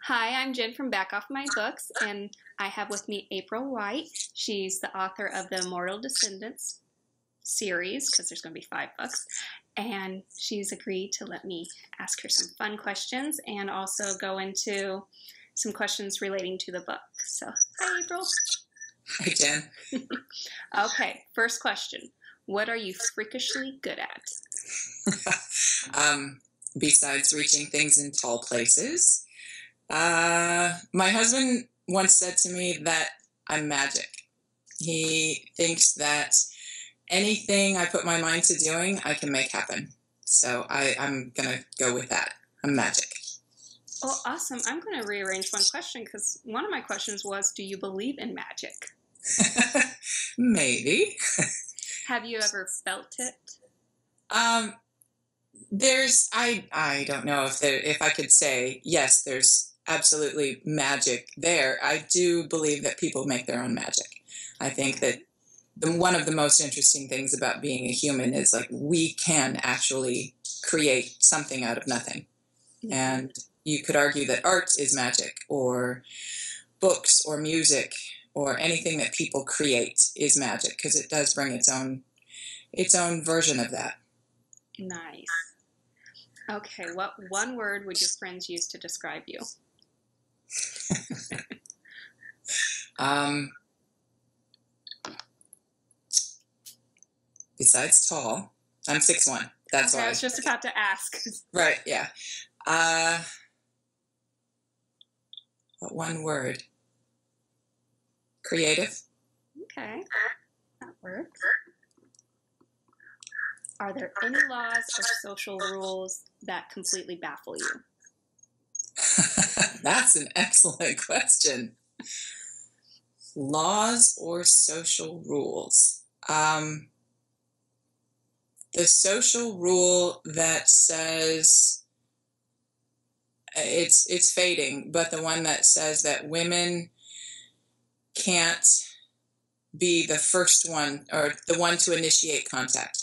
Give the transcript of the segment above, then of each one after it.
Hi, I'm Jen from Back Off My Books, and I have with me April White. She's the author of the Immortal Descendants series, because there's going to be 5 books, and she's agreed to let me ask her some fun questions and also go into some questions relating to the book. So, hi, April. Hi, Jen. Okay, first question. What are you freakishly good at? Besides reaching things in tall places, my husband once said to me that I'm magic. He thinks that anything I put my mind to doing, I can make happen. So I'm going to go with that. I'm magic. Oh, awesome. I'm going to rearrange one question because one of my questions was, do you believe in magic? Maybe. Have you ever felt it? I don't know if I could say, yes, there's absolutely magic there. I do believe that people make their own magic. I think that one of the most interesting things about being a human is like we can actually create something out of nothing. Mm-hmm. And you could argue that art is magic, or books or music or anything that people create is magic, because it does bring its own version of that. Nice. Okay, what one word would your friends use to describe you? Besides tall, I'm 6'1". That's why. I was just about to ask. Right, yeah. What one word? Creative. Okay, that works. Are there any laws or social rules that completely baffle you? That's an excellent question. Laws or social rules? The social rule that says it's fading, but the one that says that women can't be the first one or the one to initiate contact.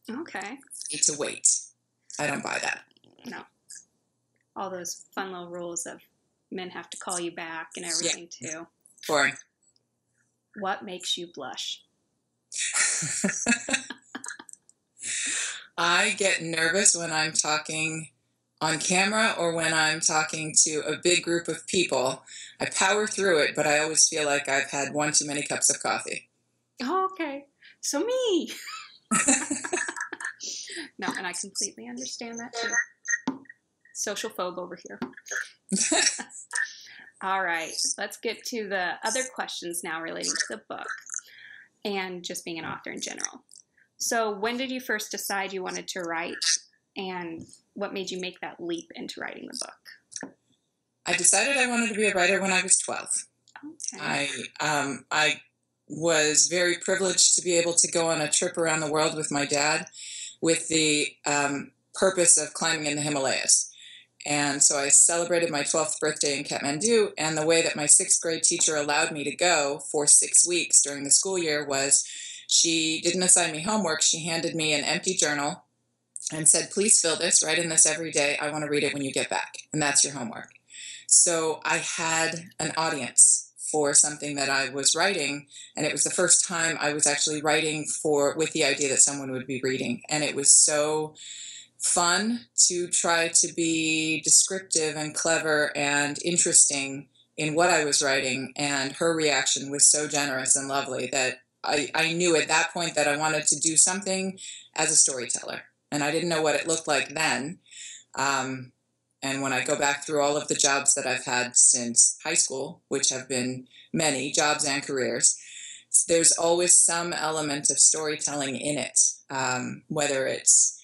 Okay. Need to wait. I don't buy that. No. All those fun little rules of men have to call you back and everything too. Boring. What makes you blush? I get nervous when I'm talking on camera or when I'm talking to a big group of people. I power through it, but I always feel like I've had one too many cups of coffee. Oh, okay. So me. No, and I completely understand that too. Social phobe over here. All right, let's get to the other questions now relating to the book and just being an author in general. So when did you first decide you wanted to write, and what made you make that leap into writing the book? I decided I wanted to be a writer when I was 12. Okay. I was very privileged to be able to go on a trip around the world with my dad with the purpose of climbing in the Himalayas. And so I celebrated my 12th birthday in Kathmandu, and the way that my 6th grade teacher allowed me to go for 6 weeks during the school year was she didn't assign me homework. She handed me an empty journal and said, please fill this, write in this every day. I want to read it when you get back, and that's your homework. So I had an audience for something that I was writing, and it was the first time I was actually writing with the idea that someone would be reading, and it was so fun to try to be descriptive and clever and interesting in what I was writing, and her reaction was so generous and lovely that I knew at that point that I wanted to do something as a storyteller, and I didn't know what it looked like then. And when I go back through all of the jobs that I've had since high school, which have been many jobs and careers, there's always some element of storytelling in it, whether it's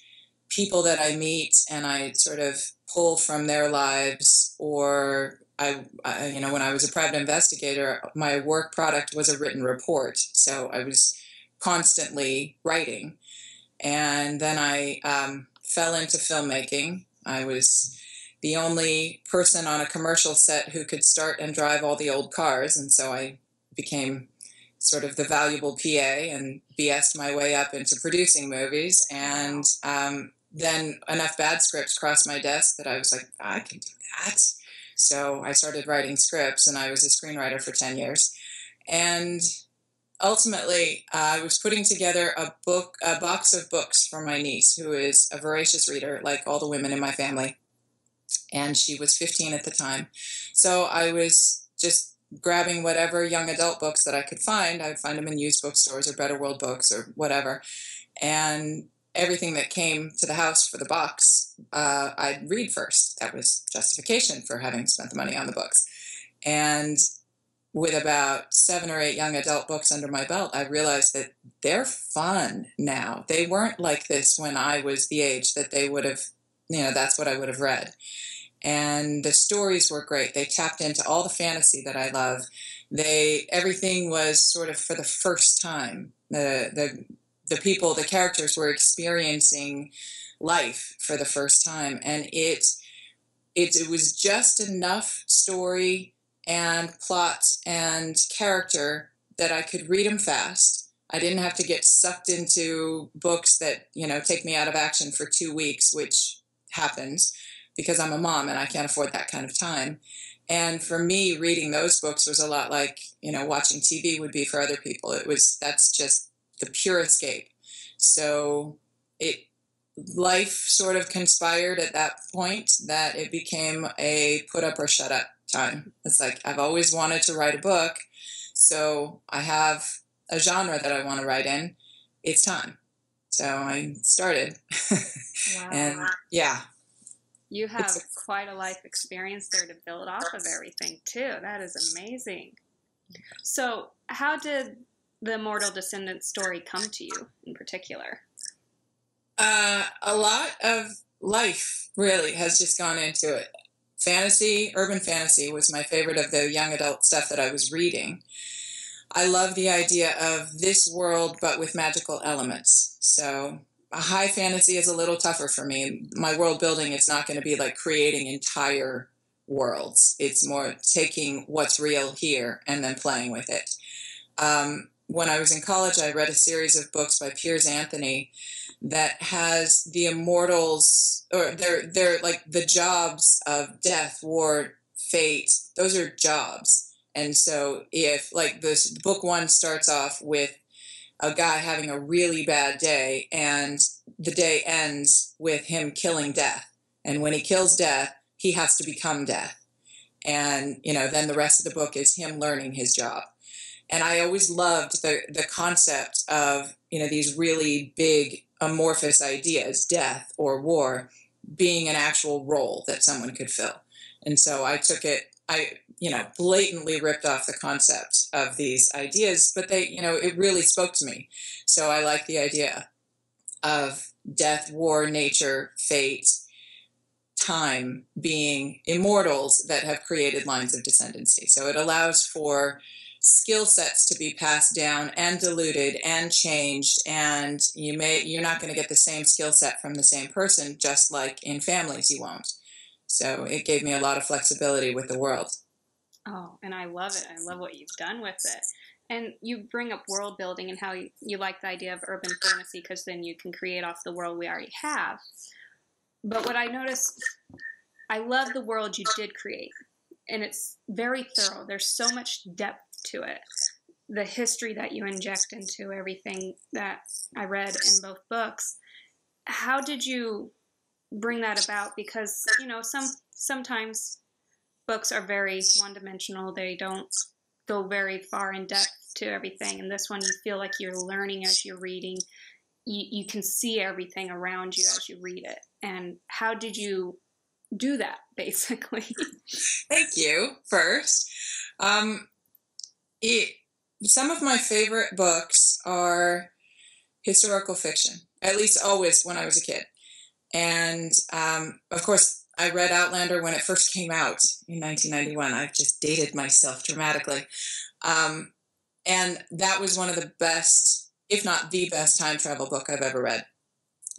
people that I meet and I sort of pull from their lives, or when I was a private investigator, my work product was a written report. So I was constantly writing. And then I fell into filmmaking. I was the only person on a commercial set who could start and drive all the old cars. And so I became sort of the valuable PA and BS'd my way up into producing movies. And then enough bad scripts crossed my desk that I was like, I can do that. So I started writing scripts, and I was a screenwriter for 10 years. And ultimately, I was putting together a box of books for my niece, who is a voracious reader, like all the women in my family. And she was 15 at the time. So I was just grabbing whatever young adult books that I could find. I would find them in used bookstores or Better World Books or whatever. And everything that came to the house for the box, I'd read first. That was justification for having spent the money on the books. And with about 7 or 8 young adult books under my belt, I realized that they're fun now. They weren't like this when I was the age that they would have, that's what I would have read. And the stories were great. They tapped into all the fantasy that I love. Everything was sort of for the first time. The people, the characters were experiencing life for the first time. And it was just enough story and plot and character that I could read them fast. I didn't have to get sucked into books that, take me out of action for 2 weeks, which happens because I'm a mom and I can't afford that kind of time. And for me, reading those books was a lot like, watching TV would be for other people. That's just the pure escape. So life sort of conspired at that point that it became a put up or shut up time. It's like, I've always wanted to write a book, so I have a genre that I want to write in. It's time. So I started. Wow. And yeah. You have quite a life experience there to build off of everything, too. That is amazing. So how did the Immortal Descendants story come to you in particular? A lot of life really has just gone into it. Fantasy, urban fantasy was my favorite of the young adult stuff that I was reading. I love the idea of this world, but with magical elements. So a high fantasy is a little tougher for me. My world building is not going to be like creating entire worlds. It's more taking what's real here and then playing with it. When I was in college, I read a series of books by Piers Anthony that has the immortals, or they're like the jobs of death, war, fate. Those are jobs. And so if like this book 1 starts off with a guy having a really bad day, and the day ends with him killing death. And when he kills death, he has to become death. And, then the rest of the book is him learning his job. And I always loved the concept of, these really big amorphous ideas, death or war, being an actual role that someone could fill. And so I took it, blatantly ripped off the concept of these ideas, but they, it really spoke to me. So I like the idea of death, war, nature, fate, time being immortals that have created lines of descendancy. So it allows for skill sets to be passed down and diluted and changed, and you're not going to get the same skill set from the same person, just like in families you won't. So it gave me a lot of flexibility with the world. Oh, and I love it. I love what you've done with it. And you bring up world building and how you like the idea of urban fantasy because then you can create off the world we already have. But what I noticed, I love the world you did create. And it's very thorough. There's so much depth to it. The history that you inject into everything that I read in both books. How did you bring that about? Because, sometimes books are very one-dimensional. They don't go very far in depth to everything. And this one, you feel like you're learning as you're reading. You can see everything around you as you read it. And how did you do that, basically? Thank you, first. Some of my favorite books are historical fiction, at least always when I was a kid. And, of course, I read Outlander when it first came out in 1991. I've just dated myself dramatically. And that was one of the best, if not the best, time travel book I've ever read.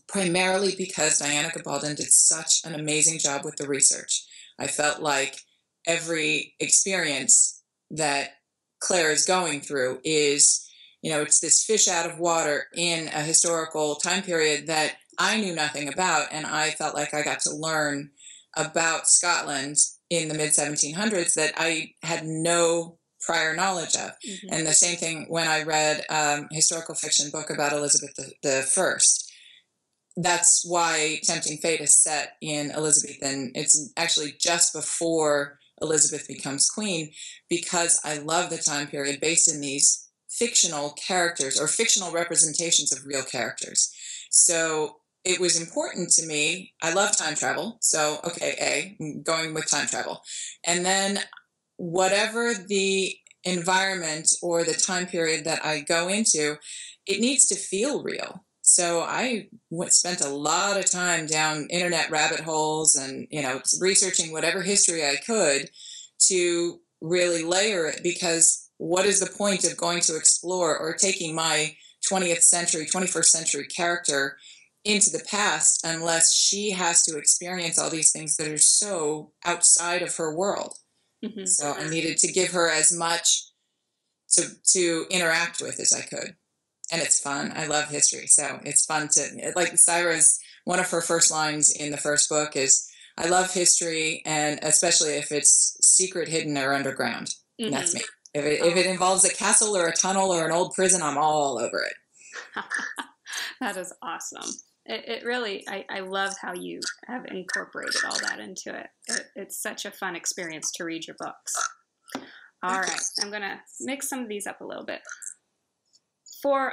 Primarily because Diana Gabaldon did such an amazing job with the research. I felt like every experience that Claire is going through is, it's this fish out of water in a historical time period that I knew nothing about, and I felt like I got to learn about Scotland in the mid 1700s that I had no prior knowledge of. Mm-hmm. And the same thing when I read historical fiction book about Elizabeth the First. That's why Tempting Fate is set in Elizabethan. It's actually just before Elizabeth becomes queen, because I love the time period based in these fictional characters or fictional representations of real characters. So it was important to me. I love time travel. So, okay, I'm going with time travel. And then whatever the environment or the time period that I go into, it needs to feel real. So I spent a lot of time down internet rabbit holes and, researching whatever history I could to really layer it, because what is the point of going to explore or taking my 20th century, 21st century character into the past unless she has to experience all these things that are so outside of her world? Mm-hmm. So I needed to give her as much to interact with as I could. And it's fun. I love history. So it's fun to, like Saira's, one of her first lines in the first book is, I love history, and especially if it's secret, hidden, or underground. Mm-hmm. And that's me. If it involves a castle or a tunnel or an old prison, I'm all over it. That is awesome. It really, I love how you have incorporated all that into it. It's such a fun experience to read your books. All right. I'm going to mix some of these up a little bit. For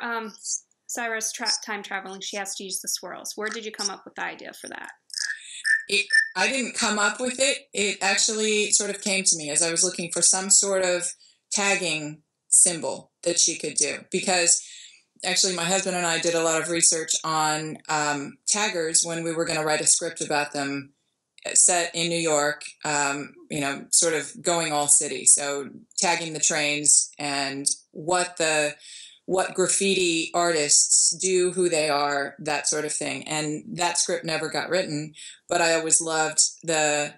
Saira's time traveling, she has to use the swirls. Where did you come up with the idea for that? I didn't come up with it. It actually sort of came to me as I was looking for some sort of tagging symbol that she could do. Because actually my husband and I did a lot of research on taggers when we were going to write a script about them set in New York, sort of going all city. So tagging the trains and what graffiti artists do, who they are, that sort of thing. And that script never got written, but I always loved the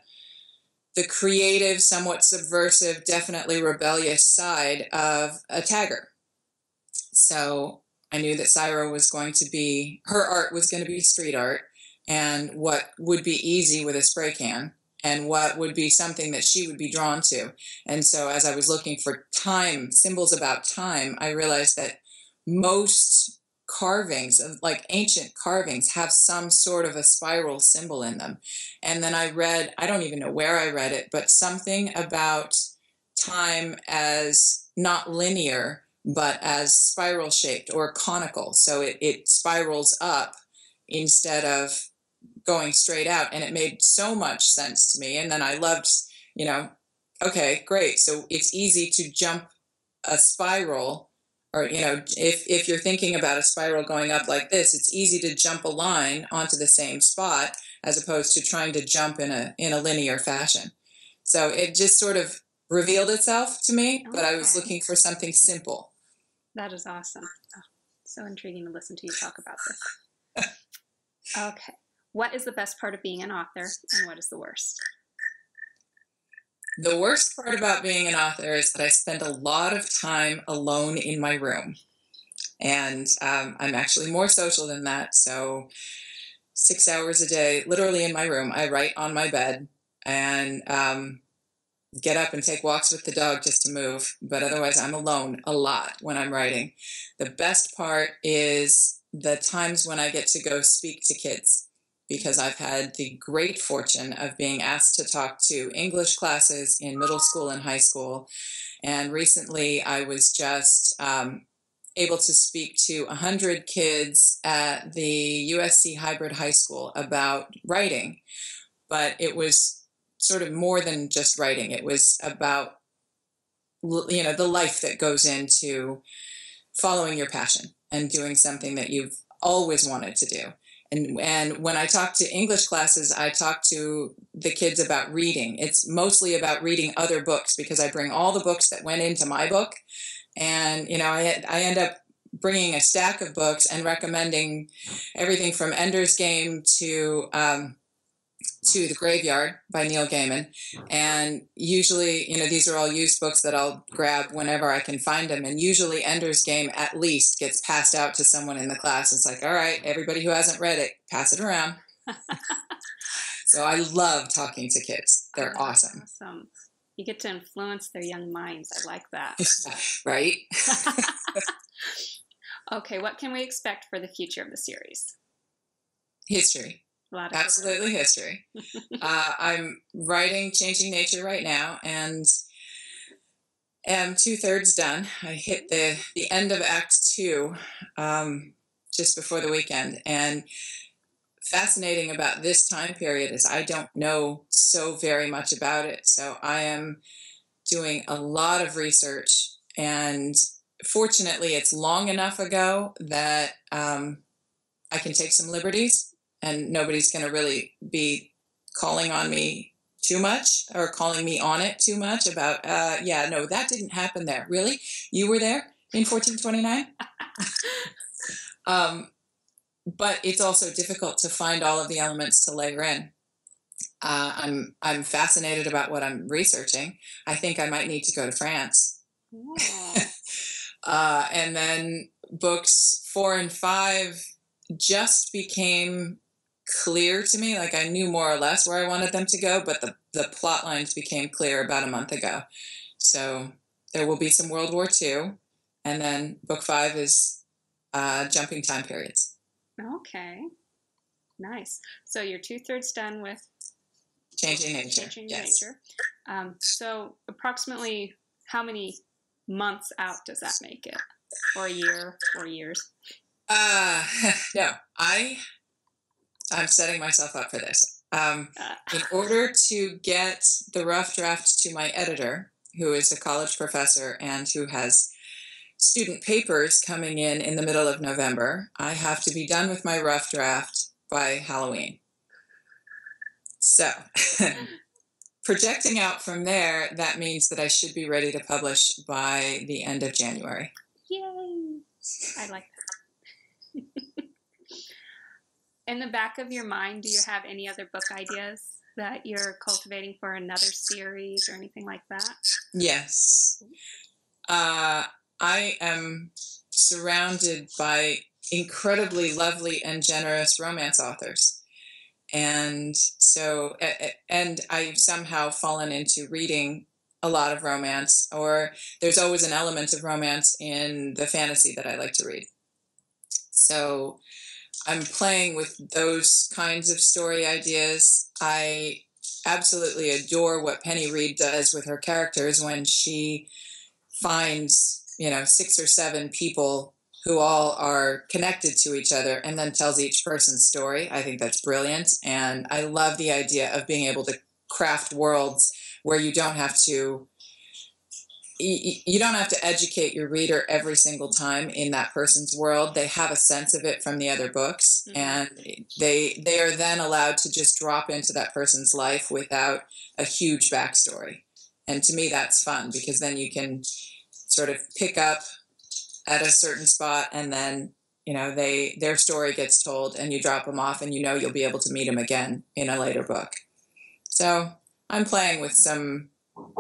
creative, somewhat subversive, definitely rebellious side of a tagger. So I knew that Saira was going to be, her art was going to be street art, and what would be easy with a spray can, and what would be something that she would be drawn to. And so as I was looking for time, symbols about time, I realized that most carvings, like ancient carvings, have some sort of a spiral symbol in them. And then I read, I don't even know where I read it, but something about time as not linear, but as spiral shaped or conical. So it spirals up instead of going straight out. And it made so much sense to me. And then I loved, okay, great. So it's easy to jump a spiral, or, if you're thinking about a spiral going up like this, it's easy to jump a line onto the same spot as opposed to trying to jump in a linear fashion. So it just sort of revealed itself to me, but I was looking for something simple. That is awesome. Oh, so intriguing to listen to you talk about this. Okay. What is the best part of being an author, and what is the worst? The worst part about being an author is that I spend a lot of time alone in my room. And I'm actually more social than that. So 6 hours a day, literally in my room, I write on my bed and get up and take walks with the dog just to move. But otherwise, I'm alone a lot when I'm writing. The best part is the times when I get to go speak to kids, because I've had the great fortune of being asked to talk to English classes in middle school and high school. And recently I was just able to speak to 100 kids at the USC Hybrid High School about writing. But it was sort of more than just writing. It was about, the life that goes into following your passion and doing something that you've always wanted to do. And when I talk to English classes, I talk to the kids about reading. It's mostly about reading other books, because I bring all the books that went into my book. And, I end up bringing a stack of books and recommending everything from Ender's Game to The Graveyard by Neil Gaiman. And usually, these are all used books that I'll grab whenever I can find them. And usually Ender's Game at least gets passed out to someone in the class. It's like, all right, everybody who hasn't read it, pass it around. So I love talking to kids. They're awesome. Awesome. You get to influence their young minds. I like that. Right? Okay, what can we expect for the future of the series? History. Absolutely history. I'm writing Changing Nature right now and am 2/3 done. I hit the end of Act 2 just before the weekend. And fascinating about this time period is I don't know so very much about it. So I am doing a lot of research, and fortunately it's long enough ago that I can take some liberties and nobody's going to really be calling on me too much or calling me on it too much about, yeah, no, that didn't happen there. Really? You were there in 1429? But it's also difficult to find all of the elements to layer in. I'm fascinated about what I'm researching. I think I might need to go to France. And then books 4 and 5 just became clear to me. Like I knew more or less where I wanted them to go, but the plot lines became clear about a month ago. So there will be some World War II, and then book 5 is jumping time periods. Okay, nice. So you're 2/3 done with Changing Nature. Changing Nature. So approximately how many months out does that make it? Or a year? 4 years? No, I'm setting myself up for this. In order to get the rough draft to my editor, who is a college professor and who has student papers coming in the middle of November, I have to be done with my rough draft by Halloween. So projecting out from there, that means that I should be ready to publish by the end of January. Yay! I like that. In the back of your mind, do you have any other book ideas that you're cultivating for another series or anything like that? Yes. I am surrounded by incredibly lovely and generous romance authors. And so, and I've somehow fallen into reading a lot of romance, or there's always an element of romance in the fantasy that I like to read. So I'm playing with those kinds of story ideas. I absolutely adore what Penny Reid does with her characters when she finds, 6 or 7 people who all are connected to each other and then tells each person's story. I think that's brilliant. And I love the idea of being able to craft worlds where you don't have to educate your reader every single time in that person's world. They have a sense of it from the other books, mm-hmm. and they are then allowed to just drop into that person's life without a huge backstory. And to me, that's fun because then you can sort of pick up at a certain spot, and then their story gets told, and you drop them off, and you'll be able to meet them again in a later book. So I'm playing with some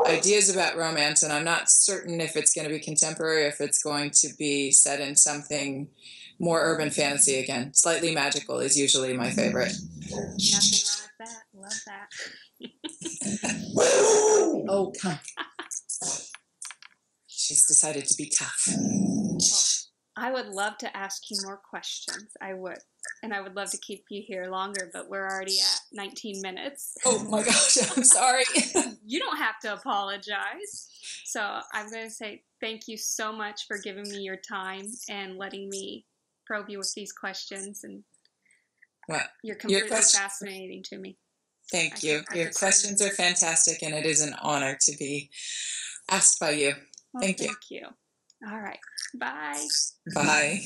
ideas about romance, and I'm not certain if it's going to be contemporary, if it's going to be set in something more urban fantasy again. Slightly magical is usually my favorite. Nothing wrong with that. Love that. Oh, come. She's decided to be tough. I would love to ask you more questions. I would. And I would love to keep you here longer, but we're already at 19 minutes. Oh my gosh, I'm sorry. You don't have to apologize. So I'm going to say thank you so much for giving me your time and letting me probe you with these questions. And you're completely fascinating to me. Thank you. Your questions are fantastic, and it is an honor to be asked by you. Well, thank you. All right. Bye. Bye.